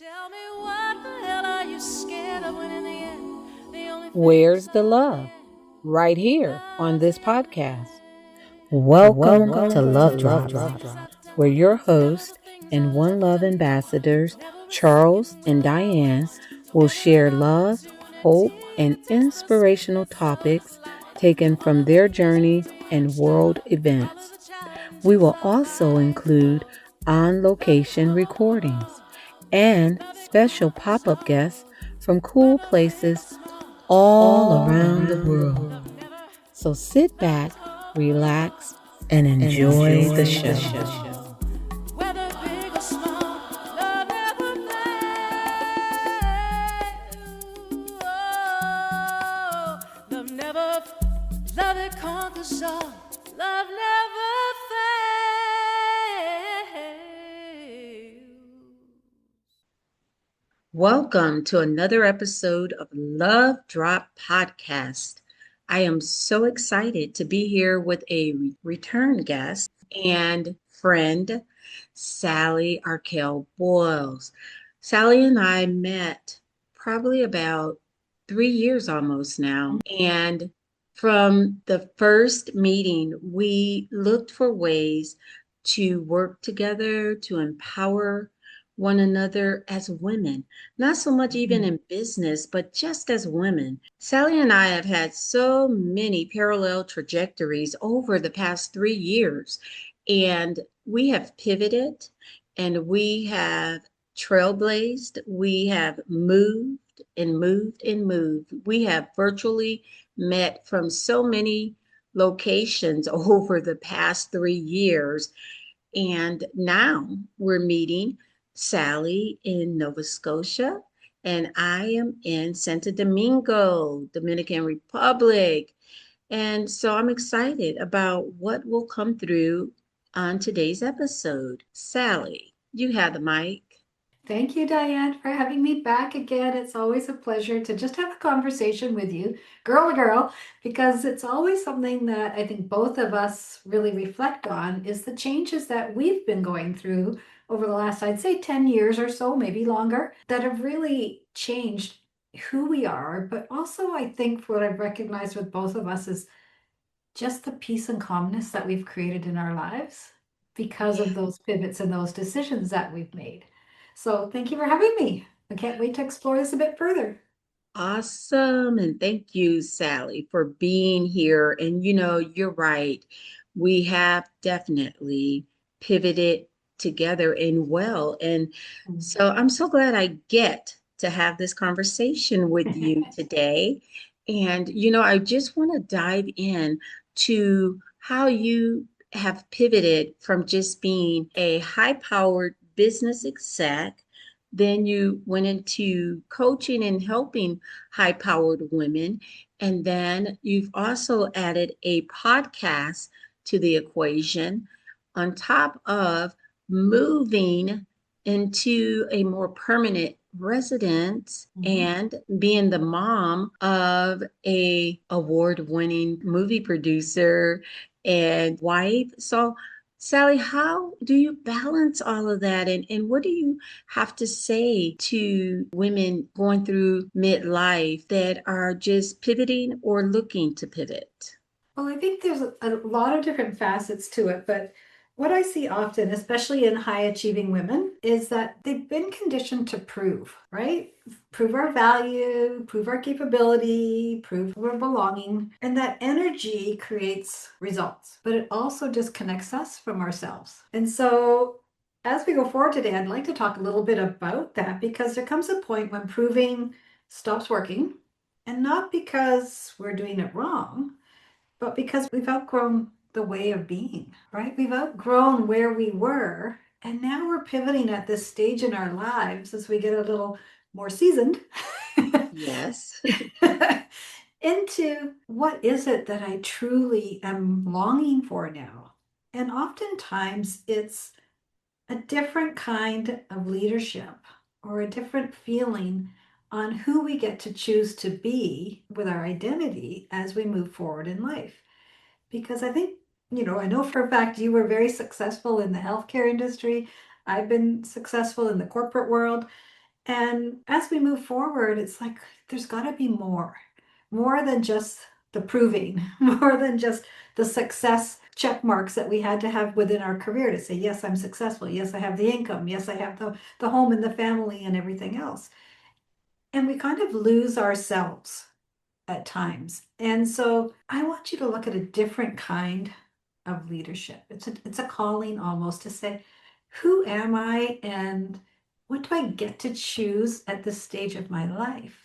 Tell me what the hell are you scared of when in the end the only thing Where's that's the up in the love? end Right here on love's this in the podcast. air. Welcome to Welcome Love to Drops, Love Drops, where your where your host host and One and Love one love ambassadors, ambassadors, Charles and Charles and Diane, Diane, will will share share love, love, hope, hope, and and inspirational inspirational topics topics taken from their taken from journey their and journey world and events. world events. We will We will also also include include on location on recordings location and special pop up guests from cool places all around the world. So sit back, relax, and enjoy the show. Whether big or small, love never fails. Oh, love it conquers all. Love never fails. Welcome to another episode of Love Drop Podcast. I am so excited to be here with a return guest and friend, Sally Arkell-Boles. Sally and I met probably about 3 years almost now. And from the first meeting, we looked for ways to work together, to empower one another as women, not so much even in business, but just as women. Sally and I have had so many parallel trajectories over the past 3 years, and we have pivoted and we have trailblazed, we have moved and moved and moved. We have virtually met from so many locations over the past 3 years. And now we're meeting Sally in Nova Scotia, and I am in Santo Domingo, Dominican Republic. And so I'm excited about what will come through on today's episode. Sally, you have the mic. Thank you, Diane, for having me back again. It's always a pleasure to just have a conversation with you, girl to girl, because it's always something that I think both of us really reflect on is the changes that we've been going through over the last, I'd say, 10 years or so, maybe longer, that have really changed who we are. But also, I think what I've recognized with both of us is just the peace and calmness that we've created in our lives because of those pivots and those decisions that we've made. So thank you for having me. I can't wait to explore this a bit further. Awesome. And thank you, Sally, for being here. And you're right. We have definitely pivoted together and well. And so I'm so glad I get to have this conversation with you today. And, I just want to dive in to how you have pivoted from just being a high powered business exec. Then you went into coaching and helping high powered women. And then you've also added a podcast to the equation on top of moving into a more permanent residence and being the mom of a award-winning movie producer and wife. So Sally, how do you balance all of that? And what do you have to say to women going through midlife that are just pivoting or looking to pivot? Well, I think there's a lot of different facets to it, but what I see often, especially in high achieving women, is that they've been conditioned to prove, right? Prove our value, prove our capability, prove our belonging. And that energy creates results, but it also disconnects us from ourselves. And so as we go forward today, I'd like to talk a little bit about that because there comes a point when proving stops working, and not because we're doing it wrong but because we've outgrown the way of being, right? We've outgrown where we were. And now we're pivoting at this stage in our lives as we get a little more seasoned Yes. into what is it that I truly am longing for now? And oftentimes it's a different kind of leadership or a different feeling on who we get to choose to be with our identity as we move forward in life. Because I think, I know for a fact you were very successful in the healthcare industry. I've been successful in the corporate world. And as we move forward, it's like there's got to be more than just the proving, more than just the success check marks that we had to have within our career to say, yes, I'm successful. Yes, I have the income. Yes, I have the home and the family and everything else. And we kind of lose ourselves at times. And so I want you to look at a different kind of leadership. It's a calling almost to say, who am I and what do I get to choose at this stage of my life?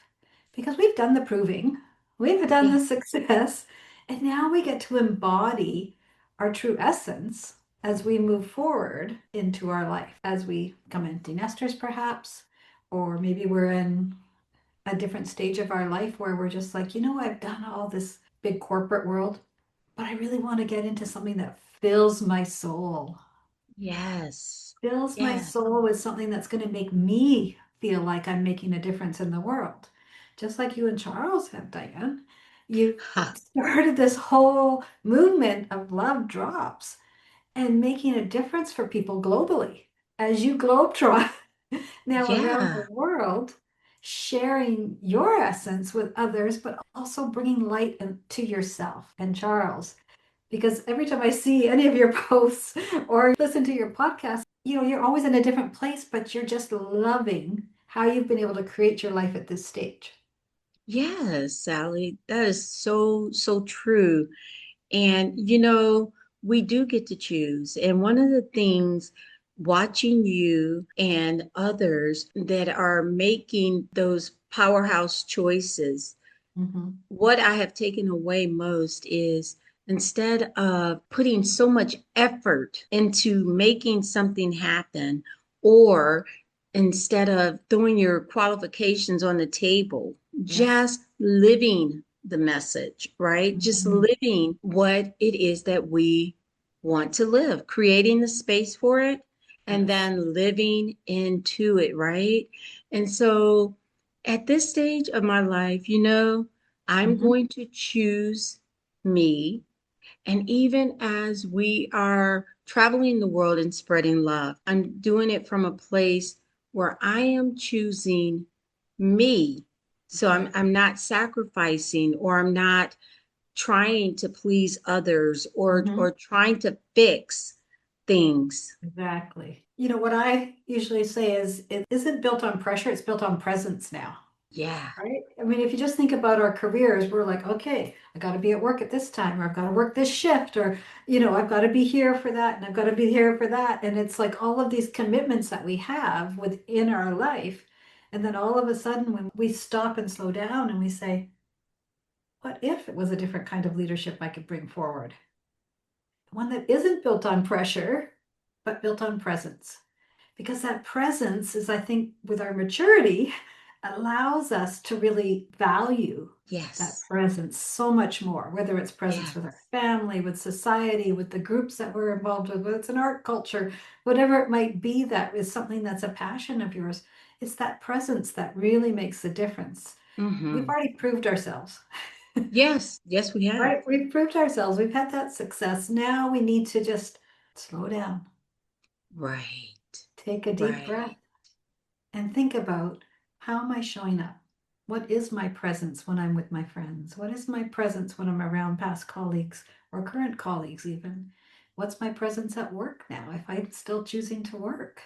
Because we've done the proving, we've done Yeah. the success, and now we get to embody our true essence as we move forward into our life, as we become empty nesters, perhaps, or maybe we're in a different stage of our life where we're just like, I've done all this big corporate world, but I really want to get into something that fills my soul, Yes. fills my Yeah. soul with something that's going to make me feel like I'm making a difference in the world. Just like you and Charles have, Diane. You Ha. started this whole movement of love drops and making a difference for people globally as you globetrot now around the Yeah. world, sharing your essence with others, but also bringing light to yourself and Charles. Because every time I see any of your posts or listen to your podcast, you're always in a different place, but you're just loving how you've been able to create your life at this stage. Yes, Sally. That is so, so true. And, we do get to choose. And one of the things watching you and others that are making those powerhouse choices, Mhm. what I have taken away most is instead of putting so much effort into making something happen, or instead of throwing your qualifications on the table, Yes. just living the message, right? Just Mhm. living what it is that we want to live, creating the space for it, and Yes. then living into it, right? And so at this stage of my life, I'm Mhm. going to choose me. And even as we are traveling the world and spreading love, I'm doing it from a place where I am choosing me. So I'm, Exactly. I'm not sacrificing, or I'm not trying to please others, or Mhm. trying to fix things. Exactly. What I usually say is it isn't built on pressure, it's built on presence now. Yeah. Right? I mean, if you just think about our careers, we're like, okay, I got to be at work at this time, or I've got to work this shift, or, I've got to be here for that, and I've got to be here for that. And it's like all of these commitments that we have within our life. And then all of a sudden, when we stop and slow down and we say, what if it was a different kind of leadership I could bring forward? One that isn't built on pressure, but built on presence. Because that presence is, I think, with our maturity, allows us to really value that Yes. presence so much more, whether it's presence Yes. with our family, with society, with the groups that we're involved with, whether it's an art culture, whatever it might be that is something that's a passion of yours. It's that presence that really makes the difference. We've Hmm. already proved ourselves, Yes. Yes, we have. right? We've proved ourselves. We've had that success. Now we need to just slow down, Right. take a deep breath, Right. and think about, how am I showing up? What is my presence when I'm with my friends? What is my presence when I'm around past colleagues or current colleagues, even? What's my presence at work now if I'm still choosing to work?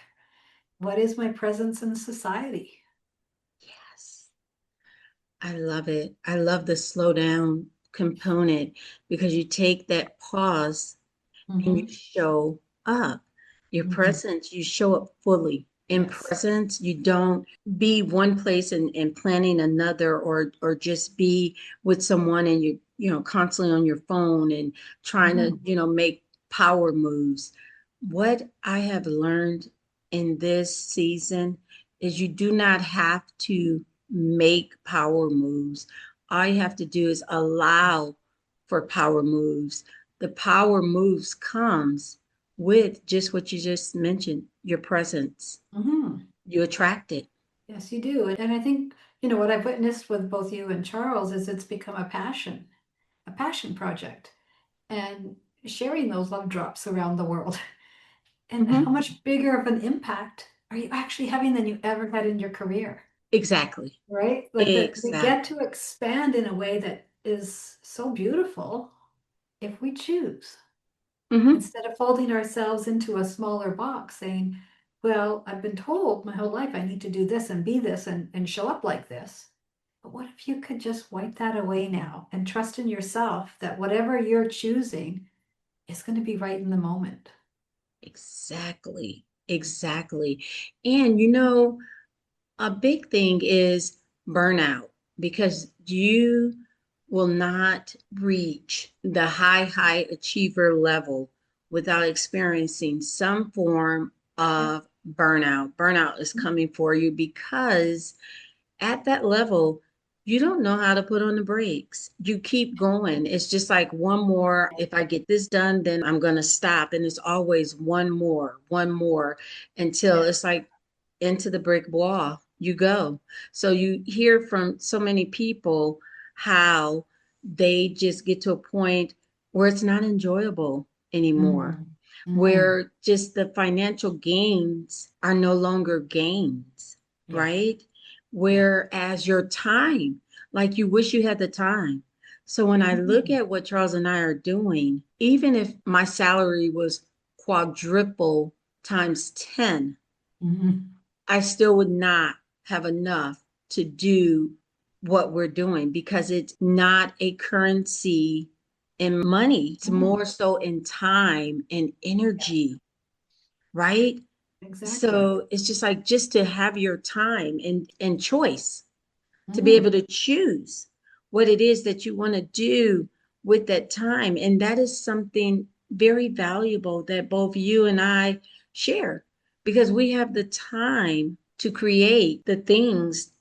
What is my presence in society? Yes. I love it. I love the slow down component, because you take that pause and you Mm-hmm. show up. Your Mm-hmm. presence, you show up fully. In Yes. presence, you don't be one place and planning another, or just be with someone and you constantly on your phone and trying to, Mm-hmm. make power moves. What I have learned in this season is you do not have to make power moves. All you have to do is allow for power moves. The power moves comes with just what you just mentioned, your presence. Mm-hmm. You attract it. Yes, you do. And I think, what I've witnessed with both you and Charles is it's become a passion project, and sharing those love drops around the world. And how Hmm. much bigger of an impact are you actually having than you ever had in your career? Exactly. Right? Like that we get Exactly. to expand in a way that is so beautiful if we choose. Hmm. Instead of folding ourselves into a smaller box saying, well, I've been told my whole life I need to do this and be this and show up like this. But what if you could just wipe that away now and trust in yourself that whatever you're choosing is going to be right in the moment? Exactly. Exactly. And you know, a big thing is burnout because you will not reach the high achiever level without experiencing some form Yeah. of burnout. Burnout is coming for you because at that level, you don't know how to put on the brakes. You keep going. It's just like one more. If I get this done, then I'm going to stop. And it's always one more until Yeah. it's like into the brick wall you go. So you hear from so many people how they just get to a point where it's not enjoyable anymore, Mhm. Mhm. where just the financial gains are no longer gains, Yeah. right? Yeah. Whereas your time, like you wish you had the time. So when I look Mhm. at what Charles and I are doing, even if my salary was quadruple times 10, Mhm. I still would not have enough to do what we're doing because it's not a currency in money. It's Mhm. more so in time and Yeah. energy, right? Exactly. So it's just like just to have your time and choice to be able Mhm. to choose what it is that you want to do with that time. And that is something very valuable that both you and I share because we have the time to create the things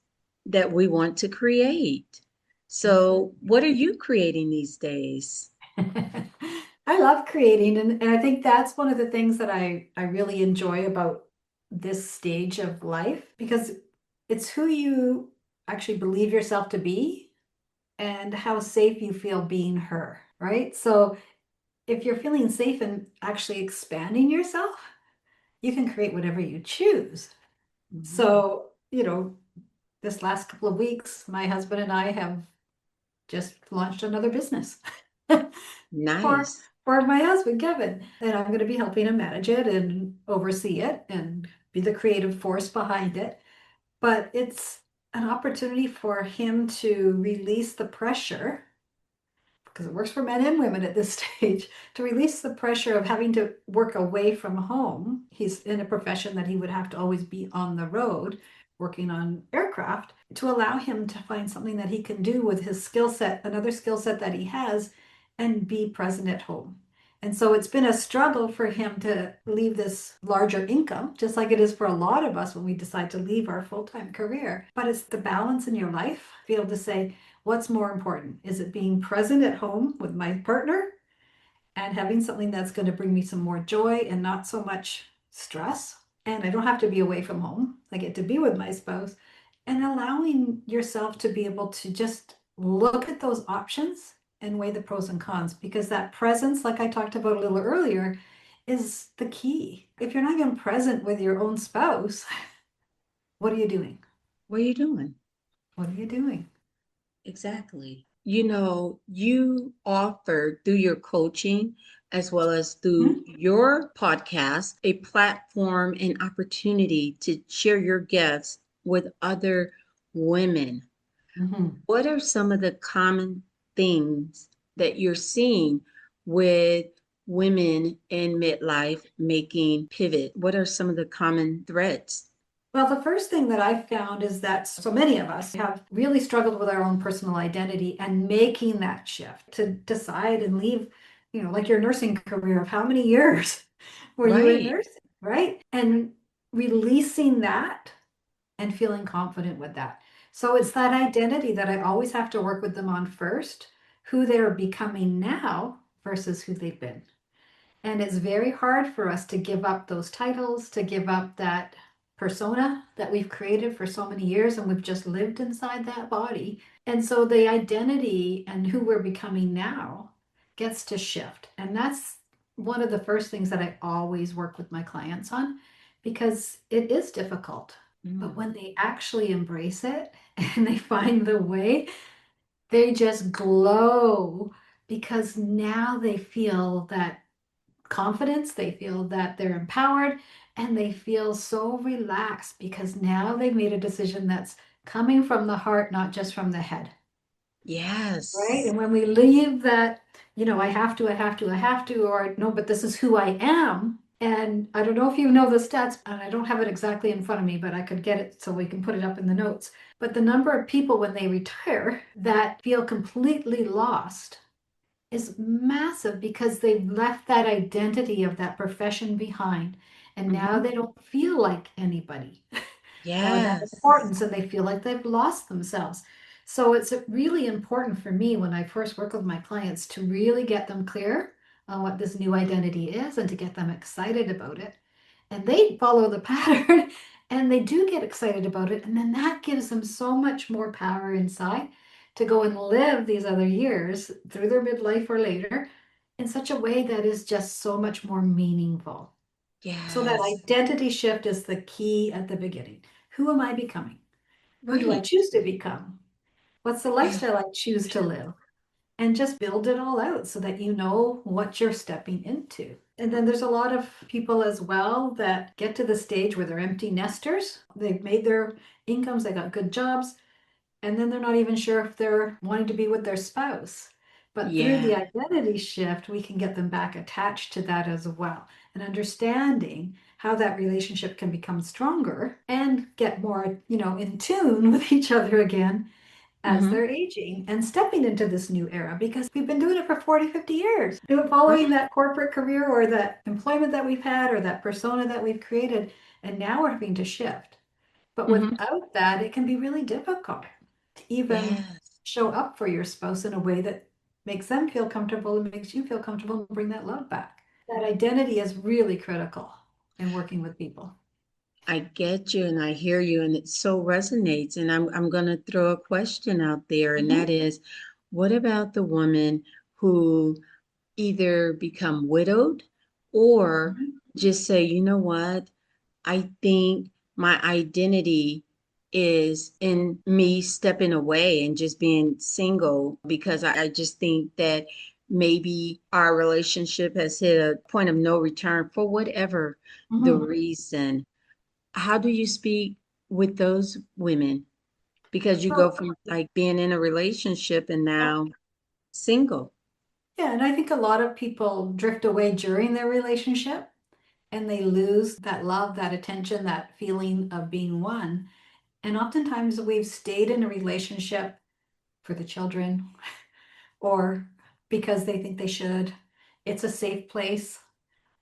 that we want to create. So, Exactly. what are you creating these days? I love creating, and I think that's one of the things that I really enjoy about this stage of life because it's who you actually believe yourself to be and how safe you feel being her, right? So if you're feeling safe and actually expanding yourself, you can create whatever you choose. Mhm. So, this last couple of weeks, my husband and I have just launched another business for Nice. for my husband, Kevin. And I'm going to be helping him manage it and oversee it and be the creative force behind it. But it's an opportunity for him to release the pressure because it works for men and women at this stage, to release the pressure of having to work away from home. He's in a profession that he would have to always be on the road working on aircraft to allow him to find something that he can do with his skill set, another skill set that he has, and be present at home. And so it's been a struggle for him to leave this larger income, just like it is for a lot of us when we decide to leave our full time career. But it's the balance in your life, be able to say, what's more important? Is it being present at home with my partner and having something that's going to bring me some more joy and not so much stress? And I don't have to be away from home. I get to be with my spouse and allowing yourself to be able to just look at those options and weigh the pros and cons because that presence, like I talked about a little earlier, is the key. If you're not even present with your own spouse, what are you doing? What are you doing? What are you doing? Exactly. You know, you offer through your coaching as well as through Hmm? your podcast a platform and opportunity to share your gifts with other women. Mhm. What are some of the common things that you're seeing with women in midlife making pivot? What are some of the common threads? Well, the first thing that I've found is that so many of us have really struggled with our own personal identity and making that shift to decide and leave, like your nursing career of how many years were you in Right. nursing, right? And releasing that and feeling confident with that. So it's that identity that I always have to work with them on first, who they're becoming now versus who they've been. And it's very hard for us to give up those titles, to give up that persona that we've created for so many years and we've just lived inside that body. And so the identity and who we're becoming now gets to shift. And that's one of the first things that I always work with my clients on because it is difficult. But Mm. when they actually embrace it and they find the way, they just glow because now they feel that confidence, they feel that they're empowered, and they feel so relaxed because now they've made a decision that's coming from the heart, not just from the head. Right. Yes. And when we leave that, I have to, I have to, I have to, or no, but this is who I am. And I don't know if you know the stats, and I don't have it exactly in front of me, but I could get it so we can put it up in the notes. But the number of people when they retire that feel completely lost is massive because they've left that identity of that profession behind. And now Hmm. they don't feel like anybody or that Yes. importance, and they feel like they've lost themselves. So it's really important for me when I first work with my clients to really get them clear on what this new identity is and to get them excited about it. And they follow the pattern and they do get excited about it. And then that gives them so much more power inside to go and live these other years through their midlife or later in such a way that is just so much more meaningful. So that Yes. identity shift is the key at the beginning. Who am I becoming? Who do I Right. choose to become? What's the Yeah. lifestyle I choose to live? And just build it all out so that you know what you're stepping into. And then there's a lot of people as well that get to the stage where they're empty nesters. They've made their incomes, they got good jobs, and then they're not even sure if they're wanting to be with their spouse. But through the Yeah. identity shift, we can get them back attached to that as well, and understanding how that relationship can become stronger and get more, in tune with each other again as Hmm. they're aging and stepping into this new era because we've been doing it for 40, 50 years, following Right. that corporate career or that employment that we've had or that persona that we've created. And now we're having to shift. But Hmm. without that, it can be really difficult to even Yes. show up for your spouse in a way that makes them feel comfortable and makes you feel comfortable and bring that love back. That identity is really critical in working with people. I get you and I hear you, and it so resonates. And I'm gonna throw a question out there, and that Mhm. is, what about the woman who either become widowed or Mhm. just say, you know what? I think my identity is in me stepping away and just being single because I just think that maybe our relationship has hit a point of no return for whatever the Mhm. reason. How do you speak with those women? Because you go Well, from like being in a relationship and yeah. now single. Yeah, and I think a lot of people drift away during their relationship and they lose that love, that attention, that feeling of being one. And oftentimes we've stayed in a relationship for the children or because they think they should. It's a safe place,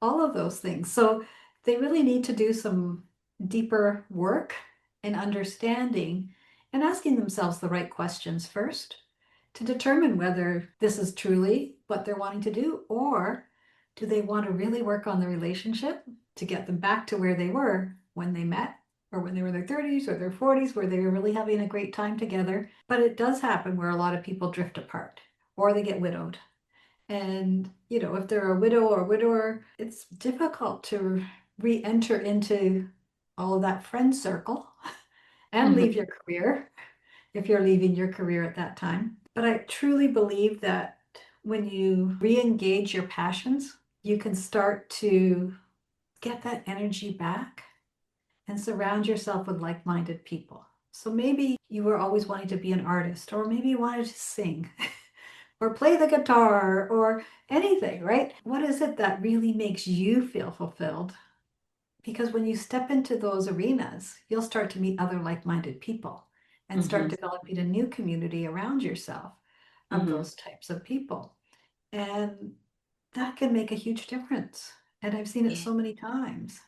all of those things. So they really need to do some deeper work and understanding and asking themselves the right questions first to determine whether this is truly what they're wanting to do, or do they want to really work on the relationship to get them back to where they were when they met, or when they were in their 30s or their 40s, where they were really having a great time together. But it does happen where a lot of people drift apart or they get widowed. And, if they're a widow or widower, it's difficult to re enter into all of that friend circle and leave Mhm. your career if you're leaving your career at that time. But I truly believe that when you re engage your passions, you can start to get that energy back and surround yourself with like minded people. So maybe you were always wanting to be an artist, or maybe you wanted to sing. Or play the guitar or anything, right? What is it that really makes you feel fulfilled? Because when you step into those arenas, you'll start to meet other like minded people and start Mhm. developing a new community around yourself of Mhm. those types of people. And that can make a huge difference. And I've seen it Yeah. so many times.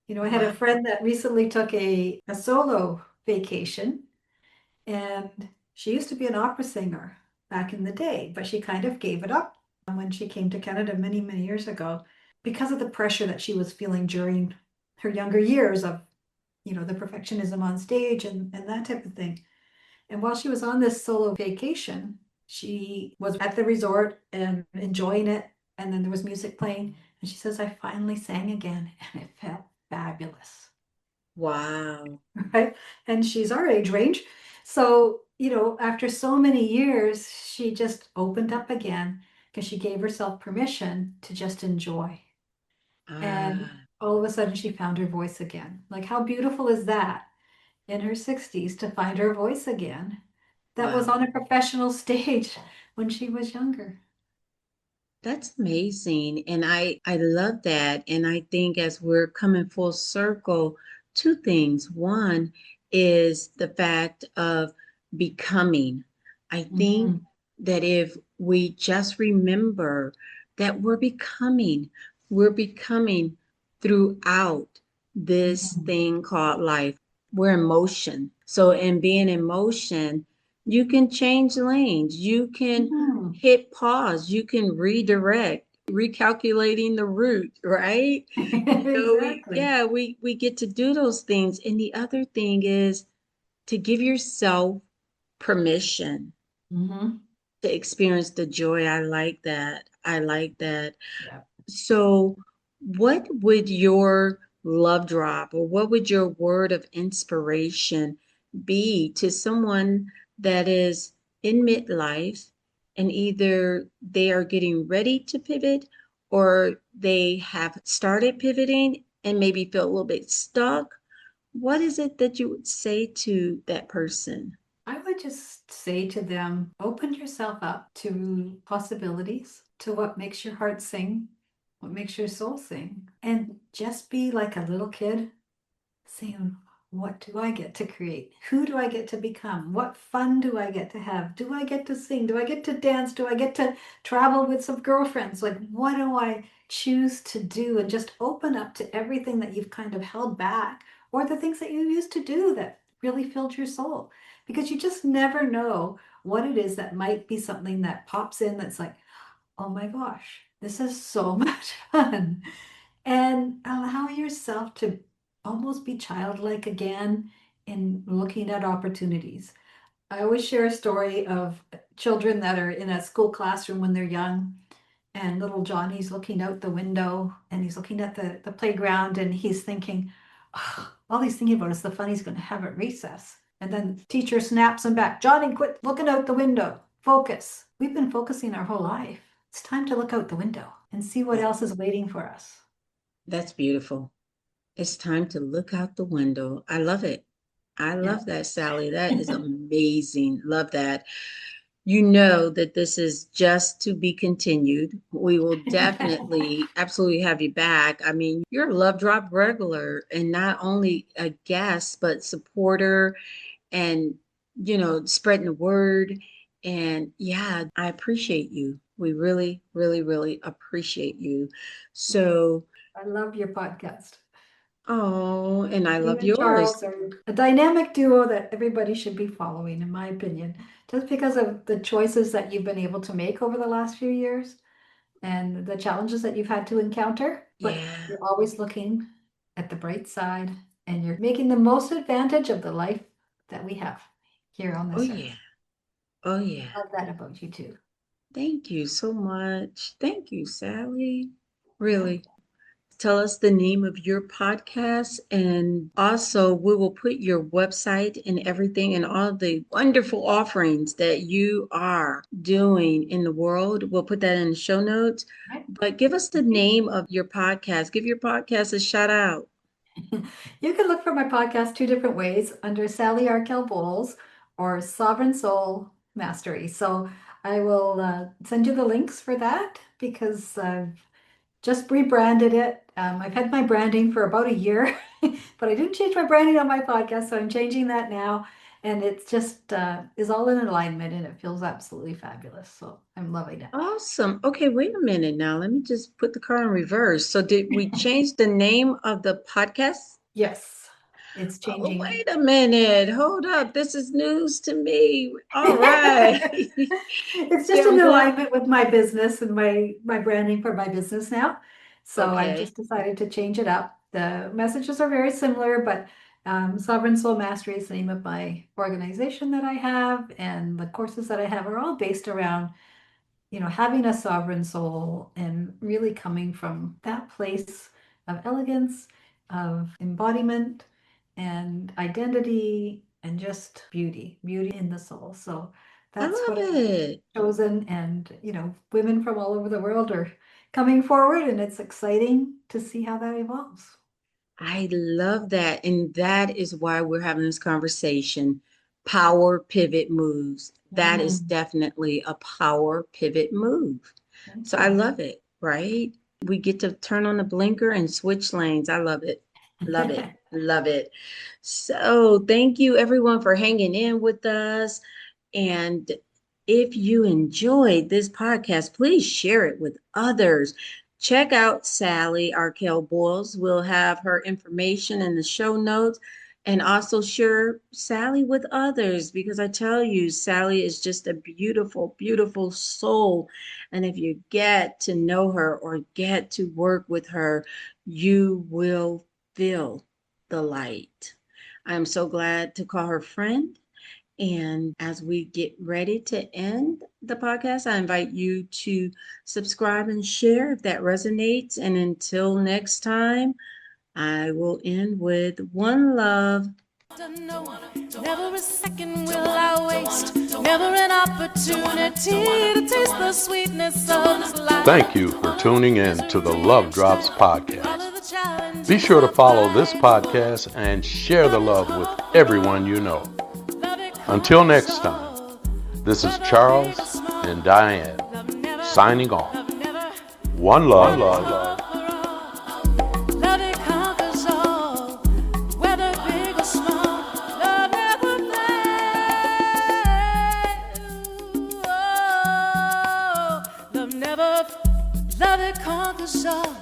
I had a Wow. friend that recently took a solo vacation, and she used to be an opera singer back in the day, but she kind of gave it up when she came to Canada many, many years ago because of the pressure that she was feeling during her younger years of, the perfectionism on stage and that type of thing. And while she was on this solo vacation, she was at the resort and enjoying it. And then there was music playing. And she says, I finally sang again and it felt fabulous. Wow. Right? And she's our age range. So, after so many years, she just opened up again because she gave herself permission to just enjoy. And Ah, all of a sudden, she found her voice again. Like, how beautiful is that in her 60s to find her voice again? That was wow. on a professional stage when she was younger. That's amazing. And I love that. And I think as we're coming full circle, two things. One is the fact of becoming. I think Mhm. that if we just remember that we're becoming throughout this Mhm. thing called life. We're in motion. So in being in motion, you can change lanes. You can Mhm. hit pause, you can redirect, recalculating the route, right? Exactly. We get to do those things. And the other thing is to give yourself permission Hmm. to experience the joy. I like that. I like that. Yeah. So, what would your love drop or what would your word of inspiration be to someone that is in midlife and either they are getting ready to pivot or they have started pivoting and maybe feel a little bit stuck? What is it that you would say to that person? I would just say to them, open yourself up to possibilities, to what makes your heart sing, what makes your soul sing, and just be like a little kid saying, what do I get to create? Who do I get to become? What fun do I get to have? Do I get to sing? Do I get to dance? Do I get to travel with some girlfriends? Like, what do I choose to do? And just open up to everything that you've kind of held back or the things that you used to do that really filled your soul. Because you just never know what it is that might be something that pops in that's like, oh my gosh, this is so much fun. And allow yourself to almost be childlike again in looking at opportunities. I always share a story of children that are in a school classroom when they're young, and little Johnny's looking out the window and he's looking at the playground and he's thinking, "Ugh, all he's thinking about is the fun he's going to have at recess." And then the teacher snaps him back. Johnny, quit looking out the window. Focus. We've been focusing our whole life. It's time to look out the window and see what That, else is waiting for us. that's beautiful. It's time to look out the window. I love it. I Yeah. love that, Sally. That is amazing. Love that. You know that this is just to be continued. We will definitely, absolutely have you back. I mean, you're a Love Drop regular and not only a guest, but supporter and, spreading the word. And yeah, I appreciate you. We really, really, really appreciate you. So, I love your podcast. oh, and I You love and yours. Charles are a dynamic duo that everybody should be following, in my opinion, just because of the choices that you've been able to make over the last few years and the challenges that you've had to encounter. But Yeah. you're always looking at the bright side and you're making the most advantage of the life that we have here on Oh, this yeah. earth. Oh, yeah. Love that about you too. Thank you so much. Thank you, Sally. Yeah. Really. Tell us the name of your podcast. And also, we will put your website and everything and all the wonderful offerings that you are doing in the world. We'll put that in the show notes. Right. But give us the name of your podcast. Give your podcast a shout out. You can look for my podcast two different ways under Sally Arkell-Boles or Sovereign Soul Mastery. So I will send you the links for that because I've just rebranded it. I've had my branding for about a year, but I didn't change my branding on my podcast, so I'm changing that now. And it just is all in alignment and it feels absolutely fabulous. So I'm loving Awesome. Okay, wait a minute now. Let me just put the car in reverse. So, did we it. change the name of the podcast? Yes, it's Oh, changing. wait a minute. Hold up. This is news to me. All right. It's just Yeah, in I'm going. alignment with my business and my branding for my business now. So I've Okay. just decided to change it up. The messages are very similar, but Sovereign Soul Mastery is the name of my organization that I have, and the courses that I have are all based around, having a sovereign soul and really coming from that place of elegance of embodiment and identity and just beauty in the soul. So I that's love what I've it. chosen. And, women from all over the world are coming forward, and it's exciting to see how that evolves. I love that. And that is why we're having this conversation. Power pivot moves. That is Mm, definitely a power pivot move. thank So I you. love it, right? We get to turn on the blinker and switch lanes. I love it. Love it. Love it. So thank you everyone for hanging in with us. And if you enjoyed this podcast, please share it with others. Check out Sally Arkell-Boles. We'll have her information in the show notes, and also share Sally with others, because I tell you, Sally is just a beautiful, beautiful soul. And if you get to know her or get to work with her, you will feel the light. I'm so glad to call her friend. And as we get ready to end the podcast, I invite you to subscribe and share if that resonates. And until next time, I will end with one love. Never a second will I waste, never an opportunity to taste the sweetness of life. Thank you for tuning in to the Love Drops podcast. Be sure to follow this podcast and share the love with everyone you know. Until next time, this is Charles and Diane signing off. One love. Love it conquers all, whether big or small. Love never fails. Love it conquers all.